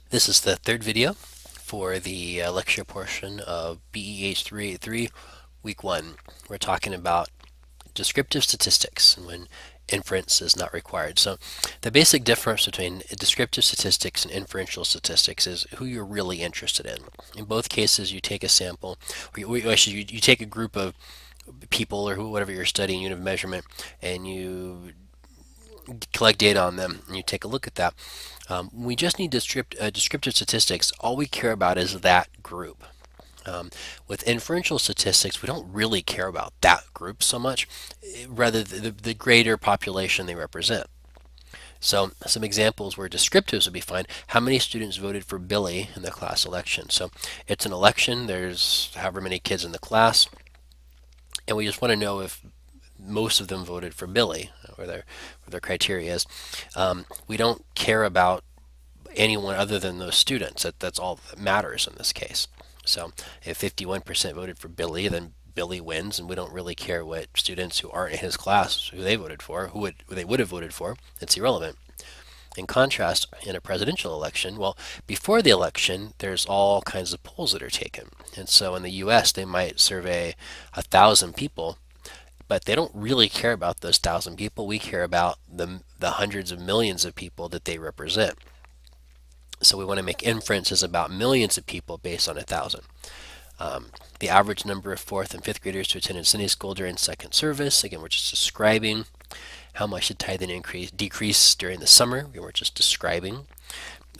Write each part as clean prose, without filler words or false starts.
This is the third video for the lecture portion of BEH383 Week 1. We're talking about descriptive statistics and when inference is not required. So the basic difference between descriptive statistics and inferential statistics is who you're really interested in. In both cases, you take a sample, or actually you take a group of people or whatever you're studying, unit of measurement, and you collect data on them and you take a look at that. We just need descriptive statistics. All we care about is that group. With inferential statistics, we don't really care about that group so much, rather the greater population they represent. So some examples where descriptives would be fine. How many students voted for Billy in the class election? So it's an election. There's however many kids in the class, and we just want to know if most of them voted for Billy, or their criteria is. We don't care about anyone other than those students. That's all that matters in this case. So if 51% voted for Billy, then Billy wins, and we don't really care what students who aren't in his class who they voted for, who they would have voted for. It's irrelevant. In contrast, in a presidential election, well, before the election, there's all kinds of polls that are taken. And so in the US, they might survey 1,000 people, but they don't really care about those 1,000 people. We care about the hundreds of millions of people that they represent. So we want to make inferences about millions of people based on 1,000. The average number of fourth and fifth graders to attend Sunday school during second service. Again, we're just describing how much did tithing decrease during the summer. Again, we're just describing.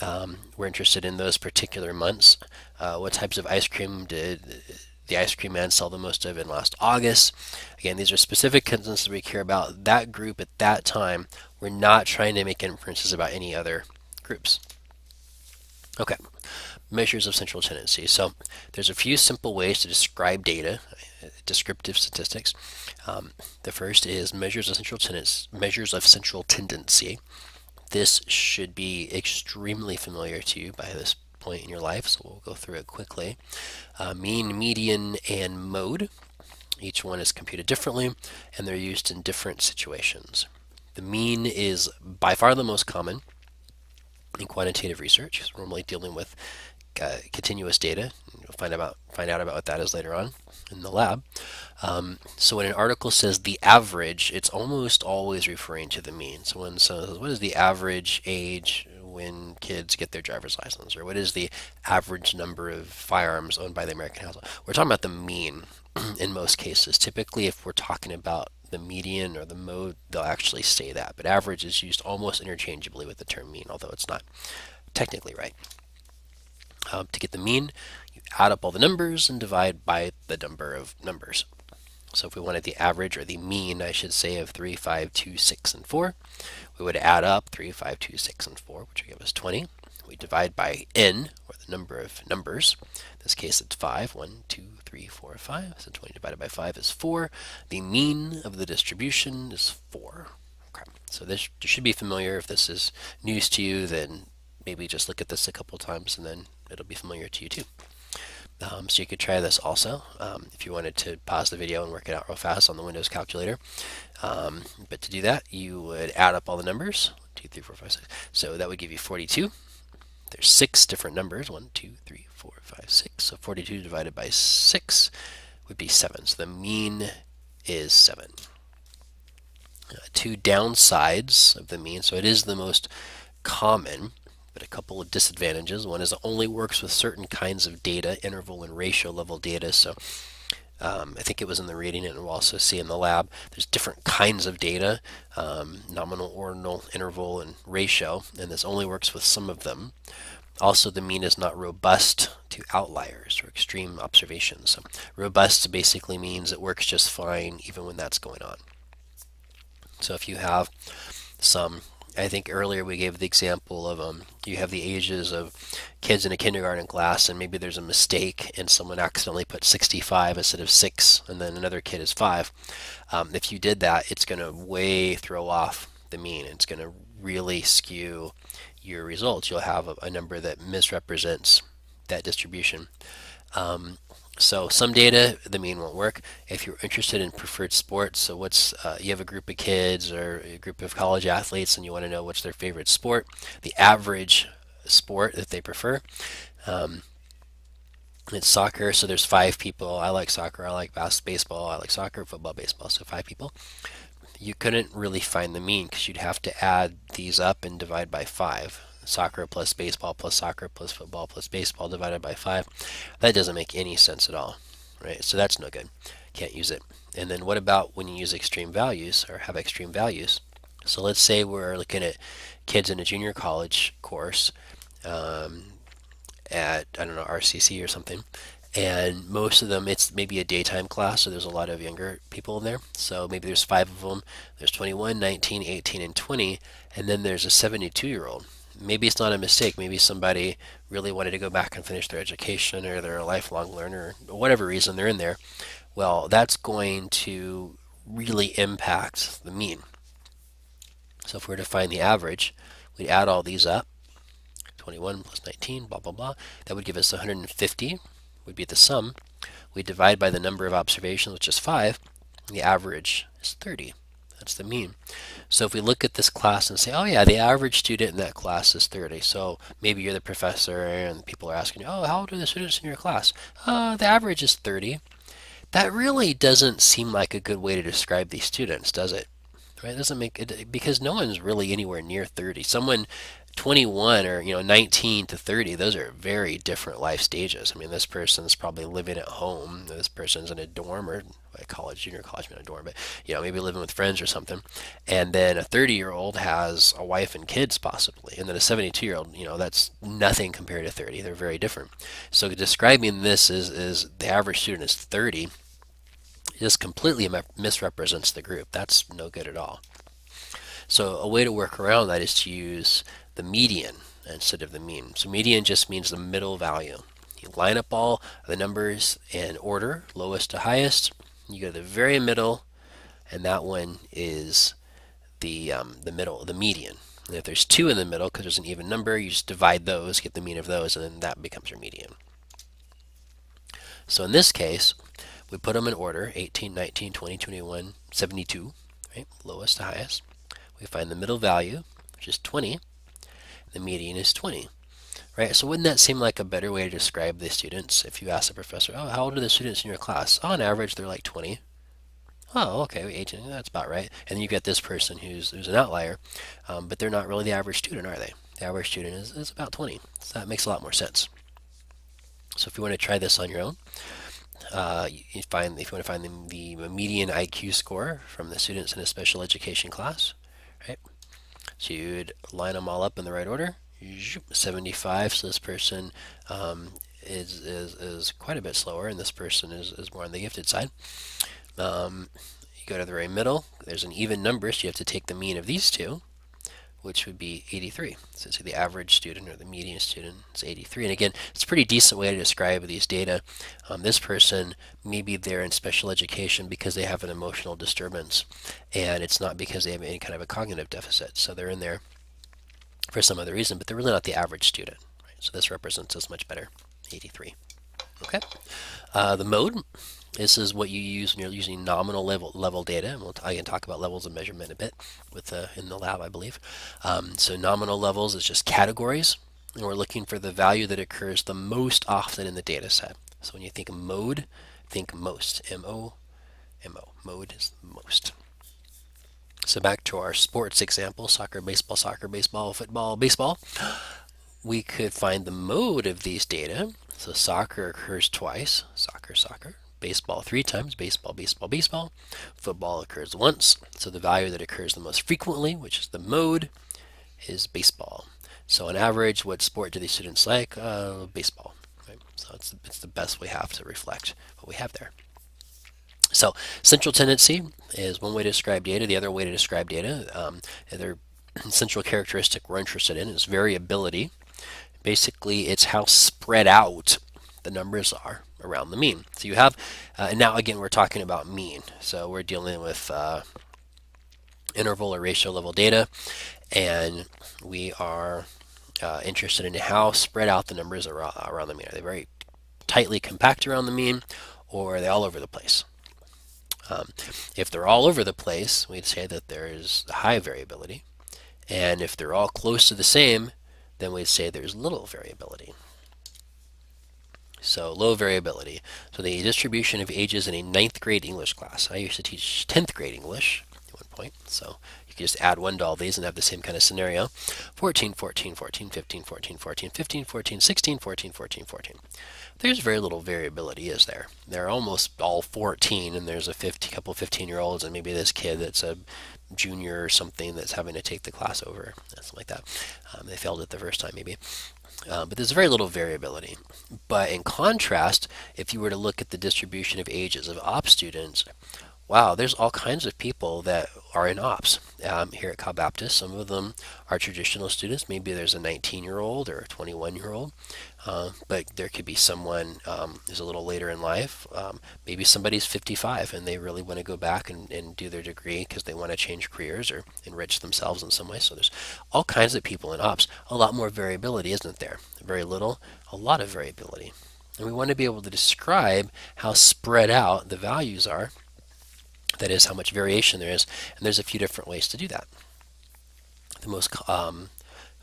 We're interested in those particular months. What types of ice cream did the ice cream man sell the most of in last August? Again, these are specific instances we care about that group at that time. We're not trying to make inferences about any other groups. Okay, measures of central tendency. So there's a few simple ways to describe data, descriptive statistics. The first is measures of central tendency. This should be extremely familiar to you by this point in your life, so we'll go through it quickly. Mean, median, and mode. Each one is computed differently, and they're used in different situations. The mean is by far the most common in quantitative research. It's normally dealing with continuous data. You'll find out about what that is later on in the lab. So when an article says the average, it's almost always referring to the mean. So when someone says, what is the average age when kids get their driver's license? Or what is the average number of firearms owned by the American household? We're talking about the mean in most cases. Typically, if we're talking about the median or the mode, they'll actually say that. But average is used almost interchangeably with the term mean, although it's not technically right. To get the mean, you add up all the numbers and divide by the number of numbers. So if we wanted the average, or the mean, I should say, of 3, 5, 2, 6, and 4, we would add up 3, 5, 2, 6, and 4, which would give us 20. We divide by n, or the number of numbers. In this case, it's 5. 1, 2, 3, 4, 5. So 20 divided by 5 is 4. The mean of the distribution is 4. Okay. So this should be familiar. If this is news to you, then maybe just look at this a couple times and then it'll be familiar to you too. So you could try this also if you wanted to pause the video and work it out real fast on the Windows calculator. But to do that, you would add up all the numbers. 1, 2, 3, 4, 5, 6. So that would give you 42. There's 6 different numbers. 1, 2, 3, 4, 5, 6. So 42 divided by 6 would be 7. So the mean is 7. Two downsides of the mean. So it is the most common, but a couple of disadvantages. One is it only works with certain kinds of data, interval and ratio level data. So I think it was in the reading, and we'll also see in the lab, there's different kinds of data, nominal, ordinal, interval, and ratio, and this only works with some of them. Also, the mean is not robust to outliers or extreme observations. So robust basically means it works just fine even when that's going on. So if you have some, I think earlier we gave the example of you have the ages of kids in a kindergarten class, and maybe there's a mistake and someone accidentally put 65 instead of 6, and then another kid is 5. If you did that, it's going to way throw off the mean. It's going to really skew your results. You'll have a number that misrepresents that distribution. So some data, the mean won't work. If you're interested in preferred sports, so you have a group of kids or a group of college athletes and you want to know what's their favorite sport, the average sport that they prefer. Um, it's soccer, so there's 5 people. I like soccer, I like baseball, I like soccer, football, baseball, so 5 people. You couldn't really find the mean because you'd have to add these up and divide by 5. Soccer plus baseball plus soccer plus football plus baseball divided by 5. That doesn't make any sense at all, right? So that's no good. Can't use it. And then what about when you use extreme values or have extreme values? So let's say we're looking at kids in a junior college course um, at, I don't know, RCC or something. And most of them, it's maybe a daytime class, so there's a lot of younger people in there. So maybe there's 5 of them. There's 21, 19, 18, and 20. And then there's a 72-year-old. Maybe it's not a mistake. Maybe somebody really wanted to go back and finish their education, or they're a lifelong learner, or whatever reason they're in there. Well, that's going to really impact the mean. So if we were to find the average, we'd add all these up. 21 plus 19, blah, blah, blah. That would give us 150, would be the sum. We divide by the number of observations, which is 5. The average is 30. That's the mean. So if we look at this class and say, oh yeah, the average student in that class is 30. So maybe you're the professor and people are asking you, oh, how old are the students in your class? The average is 30. That really doesn't seem like a good way to describe these students, does it? Right? It doesn't make it, because no one's really anywhere near 30. Someone 21 or 19 to 30, those are very different life stages. I mean, this person's probably living at home. This person's in a dorm, or college, junior college, not a dorm, but maybe living with friends or something. And then a 30-year-old has a wife and kids possibly, and then a 72-year-old, that's nothing compared to 30. They're very different. So describing this is the average student is 30. Just completely misrepresents the group. That's no good at all. So a way to work around that is to use the median instead of the mean. So median just means the middle value. You line up all the numbers in order, lowest to highest. You go to the very middle, and that one is the middle, the median. And if there's 2 in the middle, because there's an even number, you just divide those, get the mean of those, and then that becomes your median. So in this case, we put them in order, 18, 19, 20, 21, 72, right? Lowest to highest. We find the middle value, which is 20. The median is 20, right? So wouldn't that seem like a better way to describe the students if you ask the professor, oh, how old are the students in your class? On average, they're like 20. Oh, okay, 18, that's about right. And then you get this person who's an outlier, but they're not really the average student, are they? The average student is about 20. So that makes a lot more sense. So if you want to try this on your own, if you want to find the median IQ score from the students in a special education class, right? So you'd line them all up in the right order. 75. So this person is quite a bit slower, and this person is more on the gifted side. You go to the very middle. There's an even number, so you have to take the mean of these two, which would be 83. So the average student or the median student is 83. And again, it's a pretty decent way to describe these data. This person, maybe they're in special education because they have an emotional disturbance, and it's not because they have any kind of a cognitive deficit. So they're in there for some other reason, but they're really not the average student. Right? So this represents us much better, 83. Okay. The mode. This is what you use when you're using nominal level data, and I can talk about levels of measurement a bit with in the lab, I believe. So nominal levels is just categories, and we're looking for the value that occurs the most often in the data set. So when you think mode, think most. M-O-M-O. Mode is most. So back to our sports example: soccer, baseball, football, baseball. We could find the mode of these data. So soccer occurs twice. Soccer, soccer. Baseball 3 times, baseball, baseball, baseball. Football occurs once, so the value that occurs the most frequently, which is the mode, is baseball. So on average, what sport do these students like? Baseball. Right? So it's the best we have to reflect what we have there. So central tendency is one way to describe data. The other way to describe data, the central characteristic we're interested in is variability. Basically, it's how spread out the numbers are around the mean. So you have, and now again we're talking about mean. So we're dealing with interval or ratio level data, and we are interested in how spread out the numbers around the mean. Are they very tightly compact around the mean, or are they all over the place? If they're all over the place, we'd say that there is high variability, and if they're all close to the same, then we'd say there's little variability. So low variability. So the distribution of ages in a ninth grade English class. I used to teach 10th grade English at one point. So you can just add 1 to all these and have the same kind of scenario. 14, 14, 14, 15, 14, 14, 15, 14, 16, 14, 14, 14. There's very little variability, is there? They're almost all 14, and there's a couple 15-year-olds and maybe this kid that's a junior or something that's having to take the class over, something like that. They failed it the first time maybe. But there's very little variability. But in contrast, if you were to look at the distribution of ages of ops students, wow, there's all kinds of people that are in ops here at Cal Baptist. Some of them are traditional students. Maybe there's a 19-year-old or a 21-year-old. But there could be someone who's a little later in life. Maybe somebody's 55 and they really want to go back and do their degree because they want to change careers or enrich themselves in some way. So there's all kinds of people in ops. A lot more variability, isn't there? Very little, a lot of variability. And we want to be able to describe how spread out the values are. That is, how much variation there is. And there's a few different ways to do that. The most well,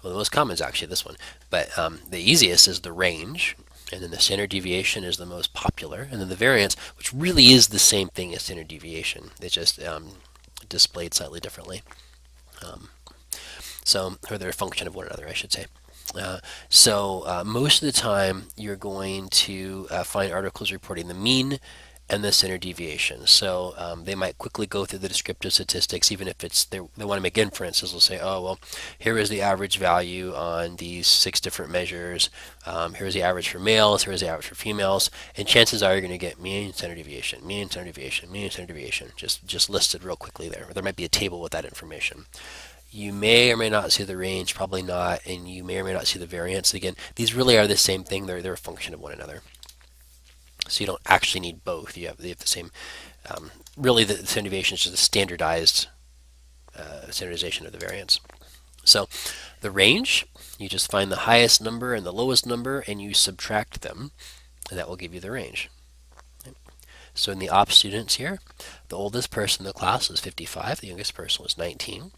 the most common is actually this one, but the easiest is the range, and then the standard deviation is the most popular, and then the variance, which really is the same thing as standard deviation. It's just displayed slightly differently. Or they're a function of one another, I should say. Most of the time, you're going to find articles reporting the mean and the standard deviation. So they might quickly go through the descriptive statistics, even if they want to make inferences. They'll say, oh, well, here is the average value on these 6 different measures. Here's the average for males, here's the average for females, and chances are you're going to get mean and standard deviation, mean and standard deviation, mean and standard deviation, just listed real quickly there. Or there might be a table with that information. You may or may not see the range, probably not, and you may or may not see the variance. Again, these really are the same thing. They're a function of one another. So you don't actually need both. You have the same. Really, the standard deviation is just a standardized standardization of the variance. So the range, you just find the highest number and the lowest number, and you subtract them, and that will give you the range. So in the ops students here, the oldest person in the class was 55. The youngest person was 19.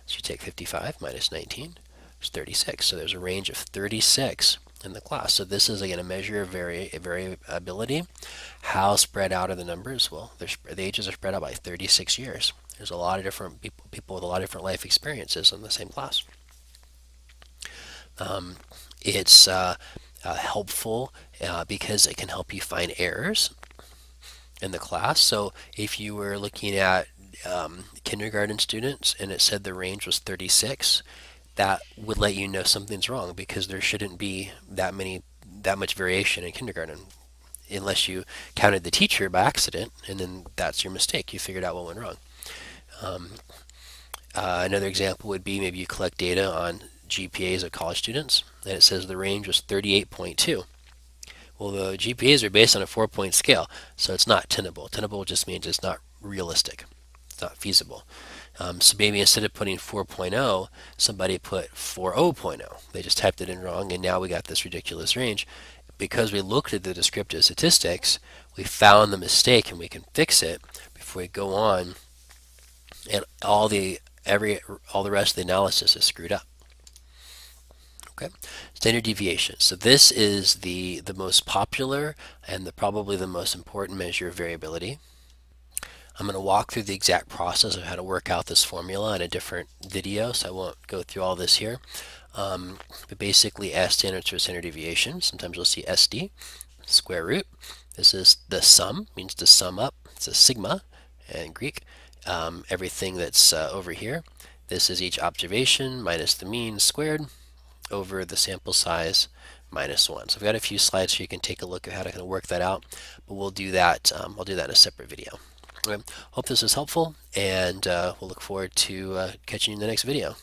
So you take 55 minus 19, it's 36. So there's a range of 36 in the class. So this is again a measure of variability. How spread out are the numbers? Well, the ages are spread out by 36 years. There's a lot of different people with a lot of different life experiences in the same class. It's helpful because it can help you find errors in the class. So if you were looking at kindergarten students and it said the range was 36, that would let you know something's wrong, because there shouldn't be that much variation in kindergarten unless you counted the teacher by accident, and then that's your mistake. You figured out what went wrong. Another example would be maybe you collect data on GPAs of college students and it says the range was 38.2. Well, the GPAs are based on a 4-point scale, so it's not tenable. Tenable just means it's not realistic. It's not feasible. So maybe instead of putting 4.0, somebody put 4.0. They just typed it in wrong, and now we got this ridiculous range. Because we looked at the descriptive statistics, we found the mistake, and we can fix it before we go on, and all the rest of the analysis is screwed up. Okay, standard deviation. So this is the most popular and probably the most important measure of variability. I'm going to walk through the exact process of how to work out this formula in a different video, so I won't go through all this here. But basically, S stands for standard deviation. Sometimes you'll see SD, square root. This is the sum, means to sum up. It's a sigma in Greek. Everything that's over here. This is each observation minus the mean squared over the sample size minus 1. So I've got a few slides so you can take a look at how to kind of work that out, but we'll do that. I'll do that in a separate video. Okay. Hope this was helpful, and we'll look forward to catching you in the next video.